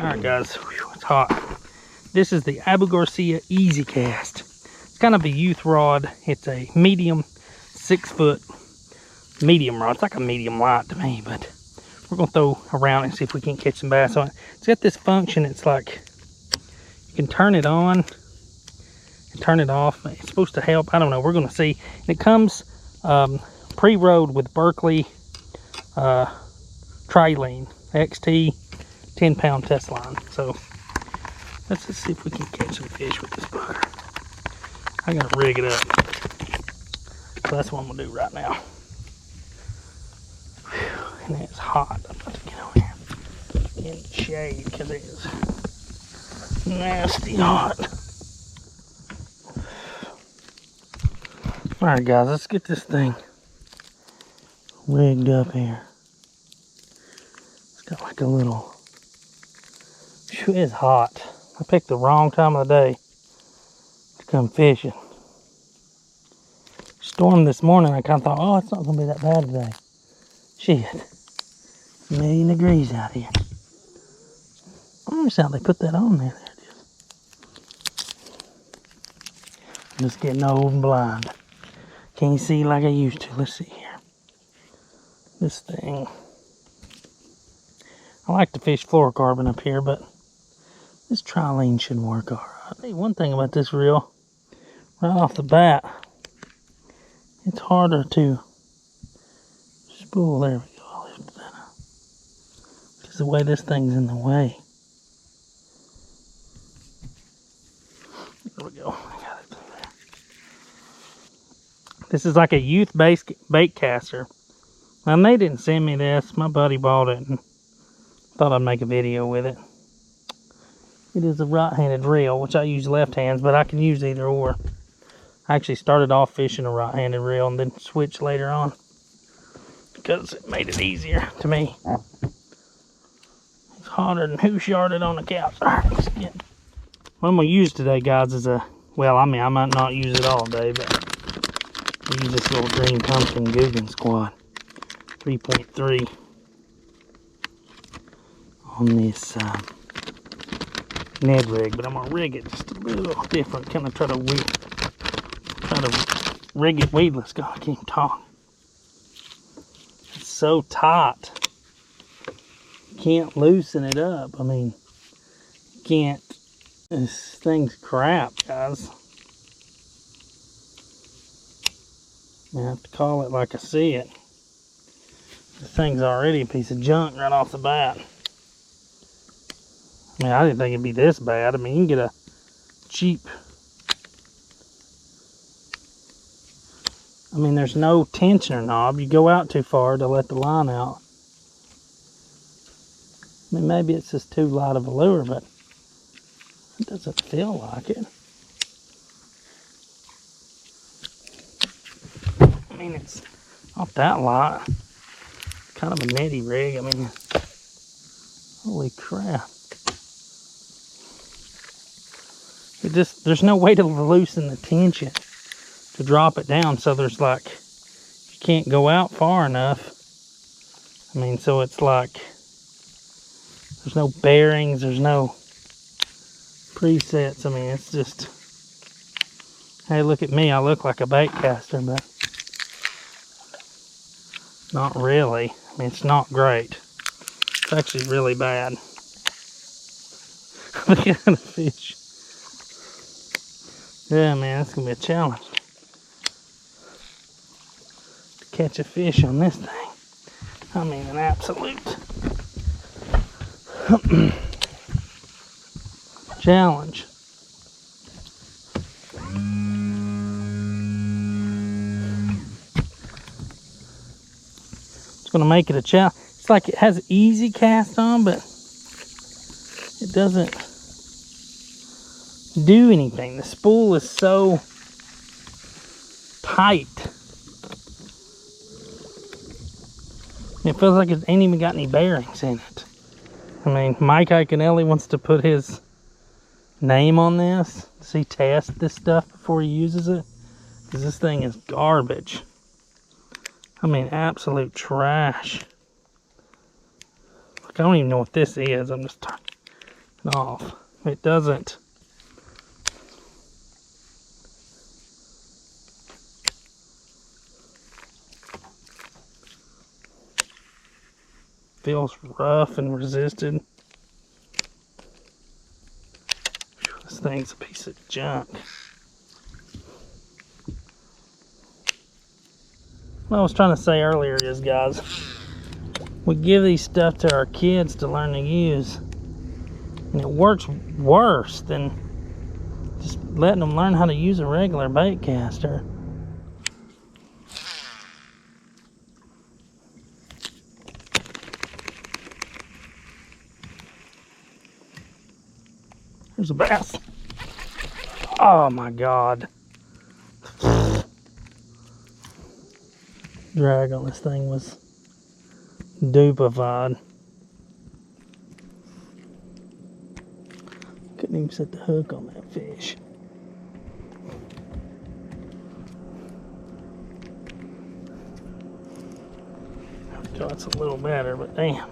Alright guys, it's hot. This is the Abu Garcia Easy Cast. It's kind of a youth rod. It's a medium 6-foot medium rod. It's like a medium light to me, but we're gonna throw around and see if we can catch some bass on it. It's got this function. It's like you can turn it on and turn it off. It's supposed to help. I don't know. We're gonna see. And it comes pre-rode with Berkley Triton XT 10-pound test line. So let's just see if we can catch some fish with this butter. I gotta rig it up. So that's what I'm gonna do right now. Whew, and it's hot. I'm about to get on here in the shade because it is nasty hot. Alright guys, let's get this thing rigged up here. It's got like a little, it is hot. I picked the wrong time of the day to come fishing. Storm this morning, I kind of thought, oh, it's not going to be that bad today. Shit. It's a million degrees out here. I wonder how they put that on there. There it is. I'm just getting old and blind. Can't see like I used to. Let's see here. This thing. I like to fish fluorocarbon up here, but this trilene should work alright. Hey, one thing about this reel, right off the bat, it's harder to spool. There we go. I'll lift that up. Because the way this thing's in the way. There we go. I got it through there. This is like a youth bait caster. And they didn't send me this. My buddy bought it and thought I'd make a video with it. It is a right-handed reel, which I use left hands, but I can use either or. I actually started off fishing a right-handed reel and then switched later on because it made it easier to me. It's hotter than who sharded on the couch. Alright, let's get it. What I'm going to use today, guys, is a, well, I mean, I might not use it all day, but I use this little green pumpkin Guggen Squad 3.3 on this Ned rig, but I'm gonna rig it just a little different. Kind of try to rig it weedless. God, I can't talk. It's so tight. Can't loosen it up. I mean, can't. This thing's crap, guys. I have to call it like I see it. This thing's already a piece of junk right off the bat. I mean, I didn't think it'd be this bad. I mean, you can get a cheap... I mean, there's no tensioner knob. You go out too far to let the line out. I mean, maybe it's just too light of a lure, but it doesn't feel like it. I mean, it's not that light. It's kind of a netty rig. I mean, holy crap. It just, there's no way to loosen the tension to drop it down, so there's like, you can't go out far enough. I mean, so it's like, there's no bearings, there's no presets. I mean, it's just, hey, look at me, I look like a bait caster, but not really. I mean, it's not great. It's actually really bad. Look at the fish. Yeah, man, that's gonna be a challenge to catch a fish on this thing. I mean, an absolute challenge. It's gonna make it a challenge. It's like it has easy cast on, but it doesn't do anything. The spool is so tight. It feels like it ain't even got any bearings in it. I mean, Mike Iaconelli wants to put his name on this. Does he test this stuff before he uses it? Because this thing is garbage. I mean, absolute trash. Like, I don't even know what this is. I'm just turning it off. It doesn't. Feels rough and resisted. This thing's a piece of junk. What I was trying to say earlier is, guys, we give these stuff to our kids to learn to use, and it works worse than just letting them learn how to use a regular bait caster. There's a bass. Oh my God. Drag on this thing was dupified. Couldn't even set the hook on that fish. That's a little better, but damn.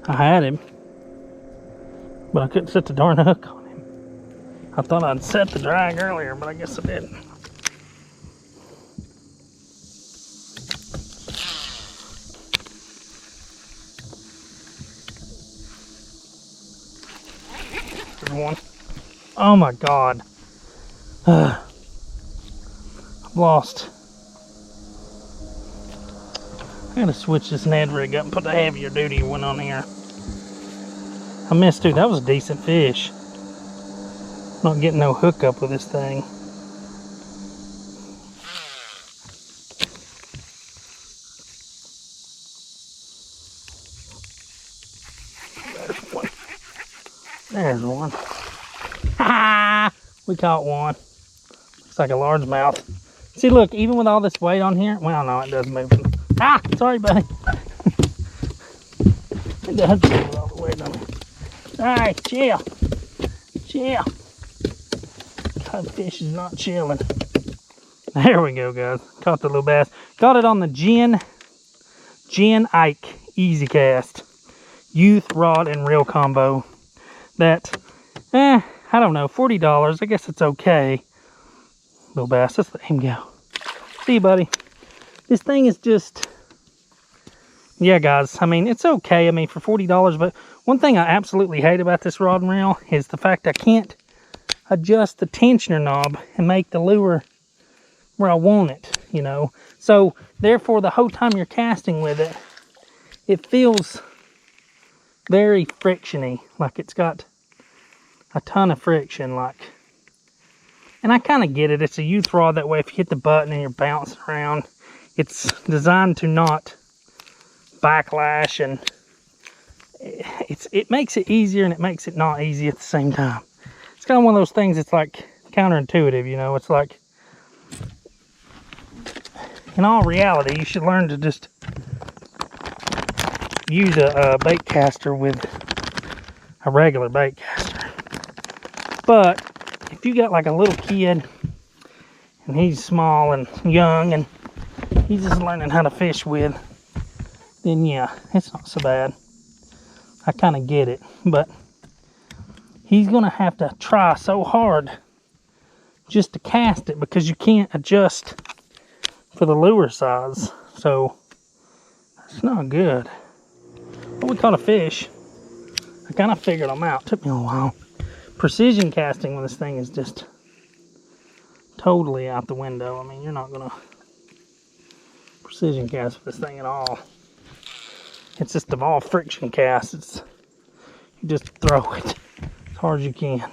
I had him, but I couldn't set the darn hook on him. I thought I'd set the drag earlier, but I guess I didn't. There's one. Oh my God. I've lost. I gotta switch this Ned rig up and put the heavier duty one on here. I missed, dude. That was a decent fish. Not getting no hookup with this thing. There's one. There's one. Ha! We caught one. Looks like a largemouth. See, look, even with all this weight on here, well, no, it does move. Ah, sorry, buddy. It does move all the weight on it. All right, chill. Chill. God, fish is not chilling. There we go, guys. Caught the little bass. Got it on the Jen Ike Easy Cast youth rod and reel combo. That, I don't know, $40. I guess it's okay. Little bass. Let's let him go. See you, buddy. This thing is just, yeah, guys. I mean, it's okay. I mean, for $40, but one thing I absolutely hate about this rod and reel is the fact I can't adjust the tensioner knob and make the lure where I want it, you know. So therefore, the whole time you're casting with it, it feels very frictiony, like it's got a ton of friction, like. And I kind of get it. It's a youth rod, that way if you hit the button and you're bouncing around, it's designed to not backlash, and it makes it easier and it makes it not easy at the same time. It's kind of one of those things, it's like counterintuitive, you know. It's like, in all reality, you should learn to just use a bait caster with a regular bait caster. But if you got like a little kid and he's small and young and he's just learning how to fish with, then yeah, it's not so bad. I kind of get it, but he's gonna have to try so hard just to cast it, because you can't adjust for the lure size. So it's not good. But we caught a fish. I kind of figured them out. Took me a while. Precision casting with this thing is just totally out the window. I mean, you're not gonna precision cast with this thing at all. It's just of all friction casts. It's, you just throw it as hard as you can.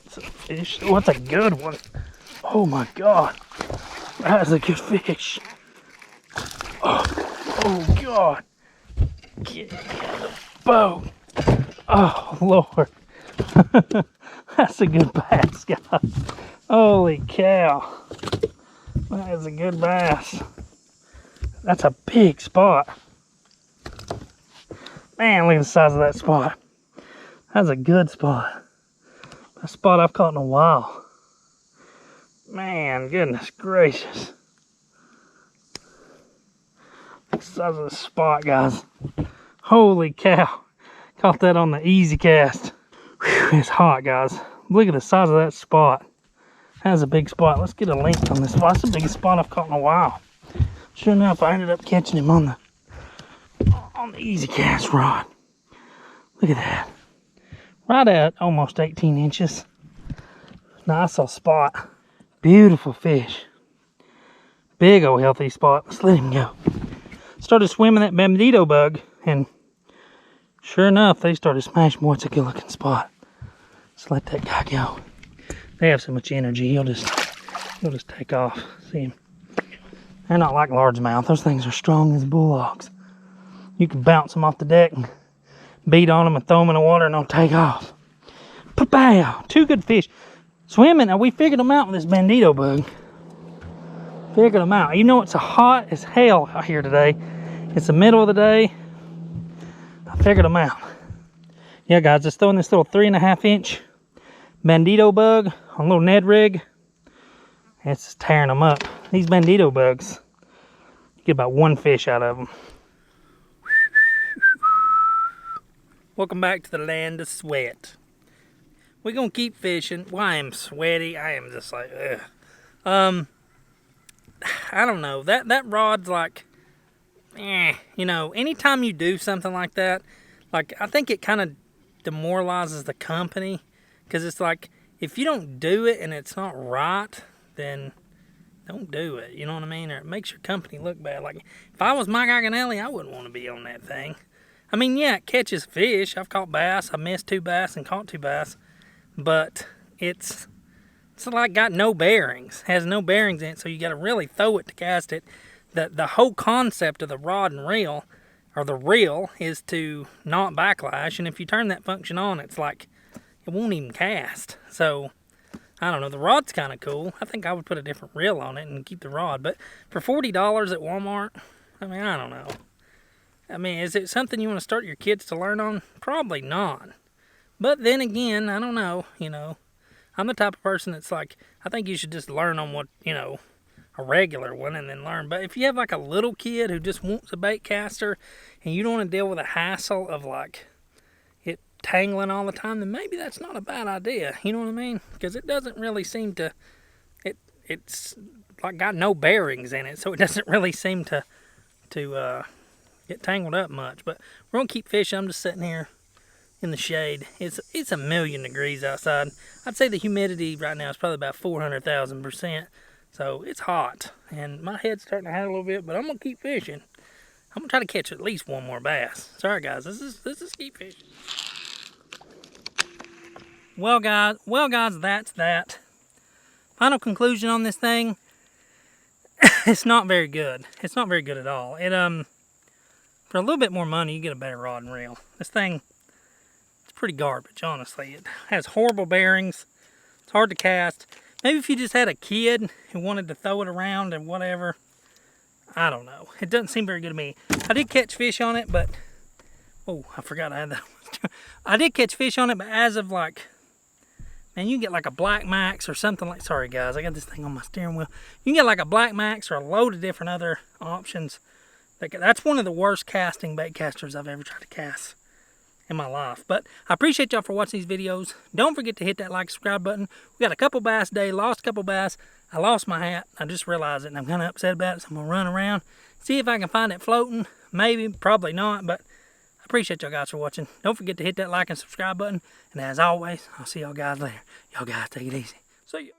It's a fish. Oh, that's a good one. Oh my God, that is a good fish. Oh God, get the boat. Oh Lord, that's a good bass, guys. Holy cow, that is a good bass. That's a big spot. Man, look at the size of that spot. That's a good spot. A spot I've caught in a while. Man, goodness gracious. Look at the size of the spot, guys. Holy cow. Caught that on the easy cast. Whew, it's hot, guys. Look at the size of that spot. That's a big spot. Let's get a length on this spot. That's the biggest spot I've caught in a while. Sure enough, I ended up catching him on the easy cast rod. Look at that. Right at almost 18 inches. Nice little spot. Beautiful fish. Big old healthy spot. Let's let him go. Started swimming that bandito bug, and sure enough, they started smashing. Boy, it's a good looking spot. Let's let that guy go. They have so much energy, he'll just take off. See him? They're not like largemouth. Those things are strong as bulldogs. You can bounce them off the deck and beat on them and throw them in the water and they'll take off. Pa-pow! 2 good fish. Swimming, and we figured them out with this bandito bug. Figured them out. You know, it's hot as hell out here today. It's the middle of the day. I figured them out. Yeah, guys, just throwing this little 3.5 inch bandito bug on a little Ned rig. It's tearing them up. These bandito bugs, you get about 1 fish out of them. Welcome back to the land of sweat. We're gonna keep fishing. Well, I am sweaty. I am just like, ugh. I don't know. That rod's like, you know, anytime you do something like that, like, I think it kind of demoralizes the company. Because it's like, if you don't do it and it's not right, then don't do it. You know what I mean? Or it makes your company look bad. Like, if I was Mike Iaconelli, I wouldn't want to be on that thing. I mean, yeah, it catches fish. I've caught bass. I missed 2 bass and caught 2 bass. But it's like got no bearings. Has no bearings in it, so you got to really throw it to cast it. The whole concept of the rod and reel, or the reel, is to not backlash. And if you turn that function on, it's like, it won't even cast. So, I don't know. The rod's kind of cool. I think I would put a different reel on it and keep the rod. But for $40 at Walmart, I mean, I don't know. I mean, is it something you want to start your kids to learn on? Probably not. But then again, I don't know. You know, I'm the type of person that's like, I think you should just learn on what, you know, a regular one and then learn. But if you have like a little kid who just wants a bait caster and you don't want to deal with the hassle of like tangling all the time, then maybe that's not a bad idea. You know what I mean? Because it doesn't really seem to, it's like got no bearings in it, so it doesn't really seem to get tangled up much. But we're gonna keep fishing. I'm just sitting here in the shade. It's 1,000,000 degrees outside. I'd say the humidity right now is probably about 400,000%. So it's hot, and my head's starting to hurt a little bit. But I'm gonna keep fishing. I'm gonna try to catch at least 1 more bass. Sorry guys, this is keep fishing. Well guys, that's that. Final conclusion on this thing. It's not very good. It's not very good at all. It for a little bit more money, you get a better rod and reel. This thing, it's pretty garbage, honestly. It has horrible bearings. It's hard to cast. Maybe if you just had a kid who wanted to throw it around and whatever. I don't know. It doesn't seem very good to me. I did catch fish on it, but oh, I forgot I had that. I did catch fish on it, but as of like, man, you can get like a Black Max or something like, sorry guys, I got this thing on my steering wheel. You can get like a Black Max or a load of different other options. That's one of the worst casting bait casters I've ever tried to cast in my life. But I appreciate y'all for watching these videos. Don't forget to hit that like, subscribe button. We got a couple bass today, lost a couple bass. I lost my hat. I just realized it and I'm kind of upset about it, so I'm going to run around, see if I can find it floating. Maybe, probably not, but I appreciate y'all guys for watching. Don't forget to hit that like and subscribe button. And as always, I'll see y'all guys later. Y'all guys take it easy. See ya.